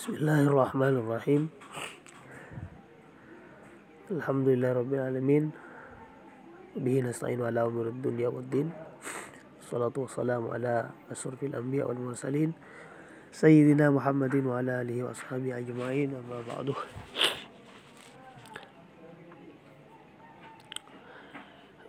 Bismillahirrahmanirrahim. Alhamdulillahirabbil alamin. Bihi nasta'inu ala umurid dunya waddin. Wassalatu wassalamu ala asyrafil anbiya wal mursalin sayyidina Muhammadin wa ala alihi wa ashabihi ajma'in. Amma ba'du.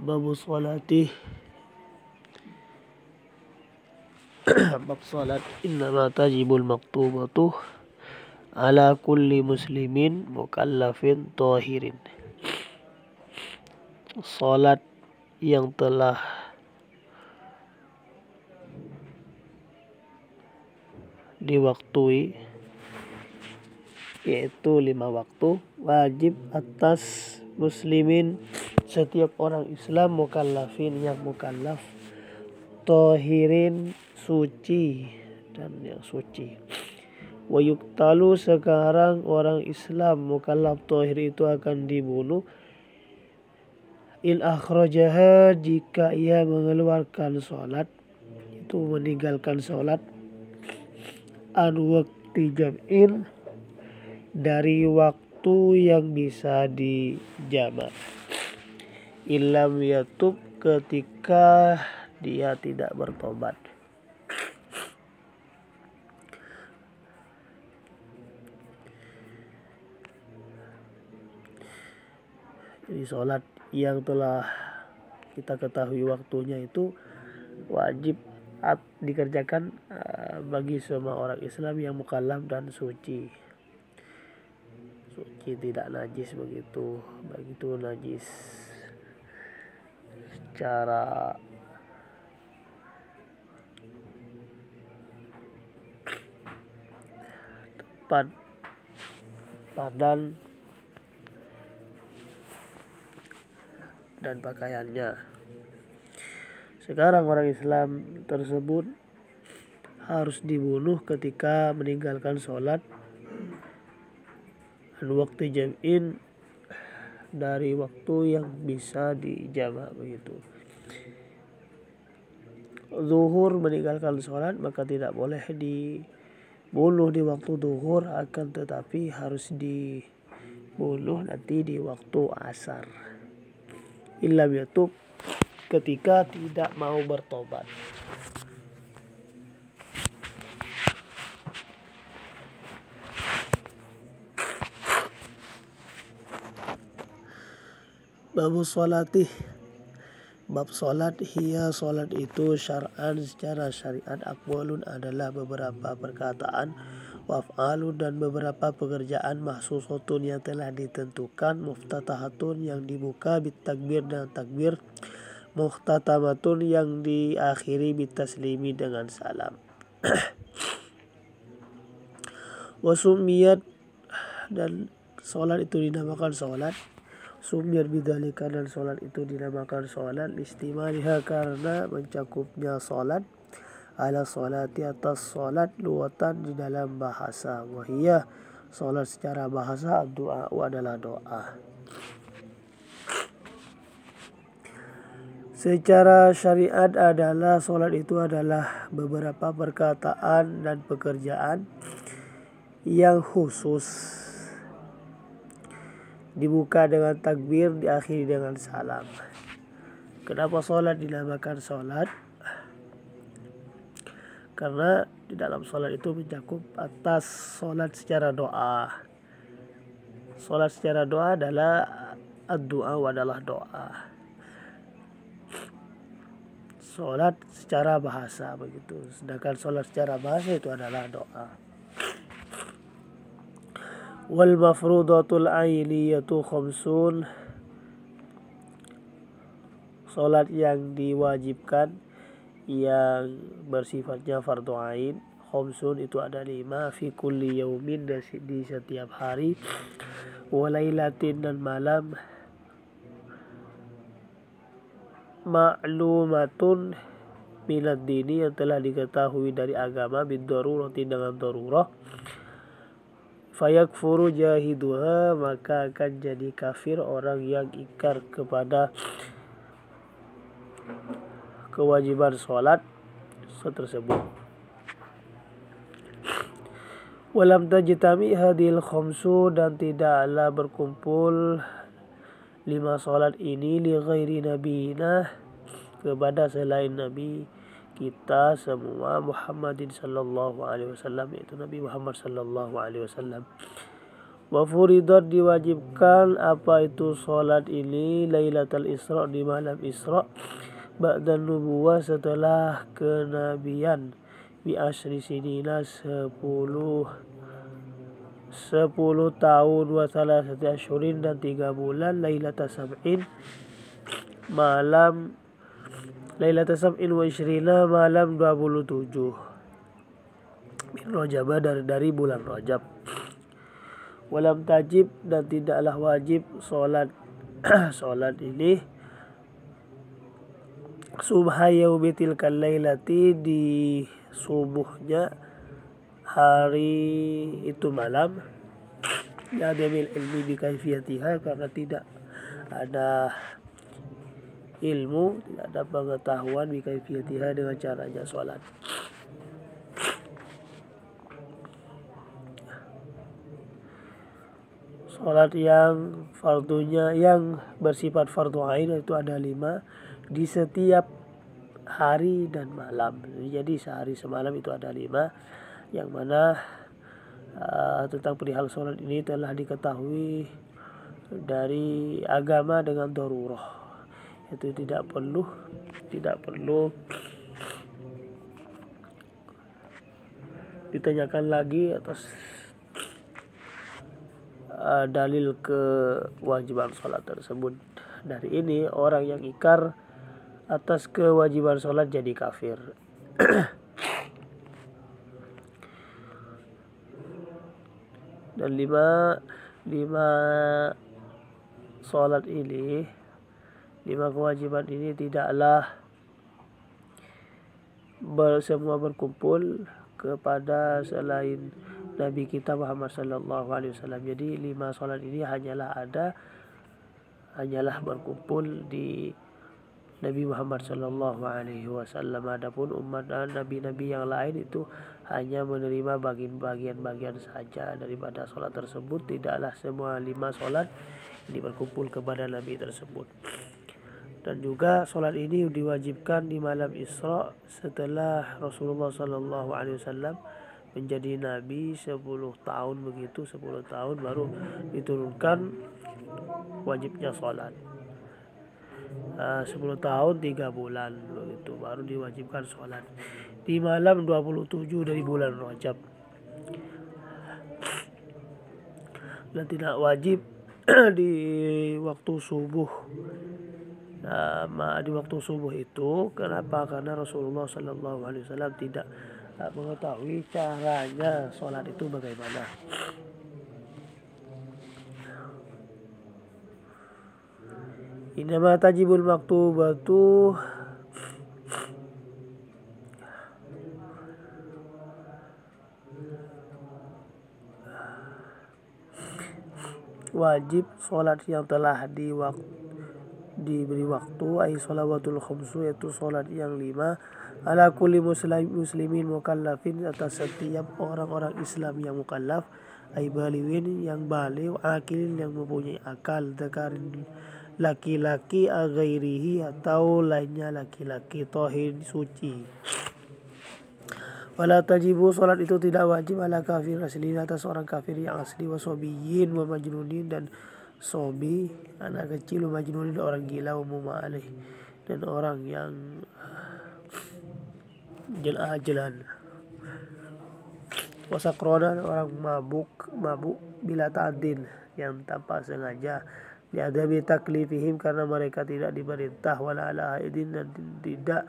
Babu salati. Bab salat. Innama tajibul maktubatu ala kulli muslimin mukallafin tahirin. Salat yang telah diwaktui, yaitu 5 waktu, wajib atas muslimin, setiap orang Islam, mukallafin yang mukallaf, tahirin suci dan yang suci. Wa yuktalu, sekarang orang Islam mukallaf tahir itu akan dibunuh, in akhrajaha, jika ia mengeluarkan sholat, itu meninggalkan sholat, an waqti jam'in, dari waktu yang bisa dijamak, illam yatub, ketika dia tidak bertobat. Jadi sholat yang telah kita ketahui waktunya itu wajib dikerjakan bagi semua orang Islam yang mukallaf dan suci, tidak najis begitu, begitu najis secara tempat, badan dan pakaiannya. Sekarang orang Islam tersebut harus dibunuh ketika meninggalkan sholat dan waktu jam'in, dari waktu yang bisa dijamak begitu. Zuhur meninggalkan sholat, maka tidak boleh dibunuh di waktu zuhur, akan tetapi harus dibunuh nanti di waktu asar. Illam yatub, ketika tidak mau bertobat. Babu sholati. Bab sholat. Hiya, sholat itu, syar'an, secara syariat, aqwalun, adalah beberapa perkataan, waf'alun, dan beberapa pekerjaan, mahsusotun, yang telah ditentukan, muftatahatun, yang dibuka, bitakbir, dan takbir, muhtatamatun, yang diakhiri, bitaslimi, dengan salam. Wasumiyat, dan sholat itu dinamakan sholat, sumiyat bidzalika, dan sholat itu dinamakan sholat, istimaliha, karena mencakupnya sholat, ala sholati, atas sholat, luwatan, di dalam bahasa, wahiyah, sholat secara bahasa, doa adalah doa. Secara syariat adalah sholat itu adalah beberapa perkataan dan pekerjaan yang khusus, dibuka dengan takbir, diakhiri dengan salam. Kenapa sholat dinamakan sholat? Karena di dalam sholat itu mencakup atas sholat secara doa. Sholat secara doa adalah doa adalah doa. Sholat secara bahasa begitu. Sedangkan sholat secara bahasa itu adalah doa. Wal mafrudatul ainiyatu khamsun. Sholat yang diwajibkan, yang bersifatnya fardu ain, khamsun, itu ada 5, fi kulli yaumin, di setiap hari, walailatin, dan malam, ma'lumatun minad dini, yang telah diketahui dari agama, bid-darurati, dengan darurah, fayakfuru jahiduha, maka akan jadi kafir orang yang ingkar kepada kewajiban sholat tersebut. Walam tajtami hadil khamsu, dan tidaklah berkumpul 5 solat ini li ghairi nabiyina, kepada selain Nabi kita semua, Muhammadin sallallahu alaihi wasallam, yaitu Nabi Muhammad sallallahu alaihi wasallam. Wa furidat, diwajibkan apa itu solat ini, Lailatul Isra, di malam Isra, ba'da nubuwah, setelah kenabian, bi asyri sinina, 10 tahun, wa salasati asyhurin, dan 3 bulan, Lailatul Sab'in, malam Lailatul Sab'in wa isyrina, malam 27 min Rajab, dari bulan Rajab. Walam tajib, dan tidaklah wajib solat solat ini subha yaumi tilkal lailati, di subuhnya hari itu malam, ya adamil ilmi bi kaifiyatiha, karena tidak ada ilmu, tidak ada pengetahuan bi kaifiyatiha, dengan caranya sholat. Sholat yang fardunya, yang bersifat fardu ain, itu ada 5 di setiap hari dan malam. Jadi sehari semalam itu ada 5, yang mana tentang perihal sholat ini telah diketahui dari agama dengan darurah. Itu tidak perlu ditanyakan lagi atas dalil kewajiban sholat tersebut. Dari ini orang yang ikrar atas kewajiban sholat jadi kafir. Dan 5 sholat ini, 5 kewajiban ini tidaklah semua berkumpul kepada selain Nabi kita Muhammad sallallahu alaihi wasallam. Jadi 5 sholat ini hanyalah berkumpul di Nabi Muhammad sallallahu alaihi wasallam. Adapun umat dan nabi-nabi yang lain itu hanya menerima bagian-bagian saja daripada sholat tersebut. Tidaklah semua 5 sholat ini berkumpul kepada Nabi tersebut. Dan juga sholat ini diwajibkan di malam Isra, setelah Rasulullah sallallahu alaihi wasallam menjadi Nabi 10 tahun, begitu 10 tahun baru diturunkan wajibnya sholat. 10 tahun 3 bulan, begitu baru diwajibkan sholat di malam 27 dari bulan Rajab. Dan tidak wajib di waktu subuh. Di waktu subuh itu, kenapa? Karena Rasulullah sallallahu alaihi wasallam tidak mengetahui caranya sholat itu bagaimana. Innama tajibul maktubatu, wajib sholat yang telah diberi waktu, ay sholawatul khamsu, yaitu sholat yang 5, ala kulli muslimin mukallafin, atas setiap orang-orang Islam yang mukallaf, ay baliwin, yang balik, akilin, yang mempunyai akal, dzakarin, laki-laki, aghairihi, atau lainnya laki-laki, tohir, suci. Wala tajibu, sholat itu tidak wajib, ala kafir asli, atas orang kafir yang asli, wasobiyin, wa majnunin, dan sobi, anak kecil, wa majnunin, orang gila, wa mumalih, dan orang yang jelan, wasakrona, orang mabuk bila ta'din, yang tanpa sengaja, li'adabi taklifihim, karena mereka tidak diperintah, wala ala haidin, dan tidak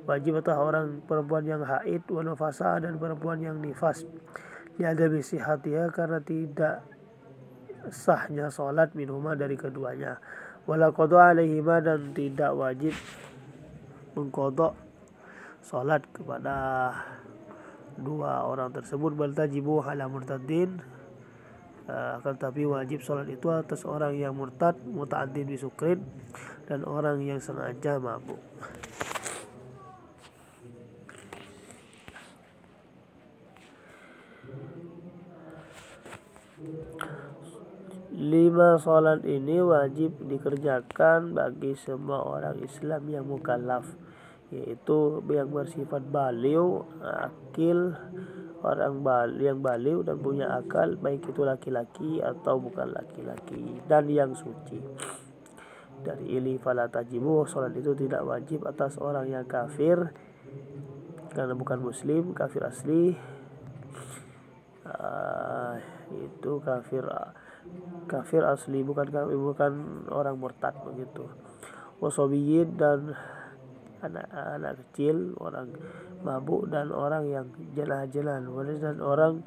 wajib atas orang perempuan yang haid, wa nufasa, dan perempuan yang nifas, li'adabi sihatiha, karena tidak sahnya sholat minhuma, dari keduanya, wala qada alaihima, dan tidak wajib mengqadha sholat kepada 2 orang tersebut. Bal tajibu ala murtadin, akan tapi wajib sholat itu atas orang yang murtad, muta'addin bisukrin, dan orang yang sengaja mabuk. 5 sholat ini wajib dikerjakan bagi semua orang Islam yang mukallaf, yaitu yang bersifat baligh, akil, orang yang baligh dan punya akal, baik itu laki-laki atau bukan laki-laki, dan yang suci. Dari ini fala tajibu, sholat itu tidak wajib atas orang yang kafir karena bukan muslim, kafir asli, itu kafir asli, bukan orang murtad begitu. Wasobiyin, dan anak kecil, orang mabuk dan orang yang jalan-jalan, dan orang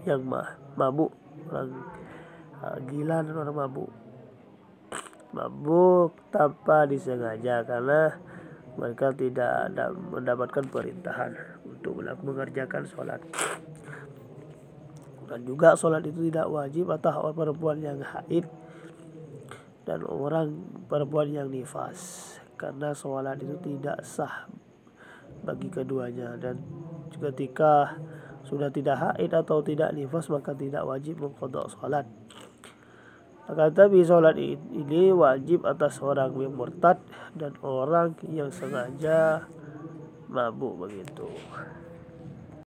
yang mabuk, orang gila dan orang mabuk tanpa disengaja karena mereka tidak mendapatkan perintahan untuk mengerjakan sholat. Dan juga sholat itu tidak wajib atas orang perempuan yang haid dan orang perempuan yang nifas, karena sholat itu tidak sah bagi keduanya. Dan ketika sudah tidak haid atau tidak nifas, maka tidak wajib mengqadha sholat. Akan tetapi sholat ini wajib atas orang yang murtad dan orang yang sengaja mabuk begitu.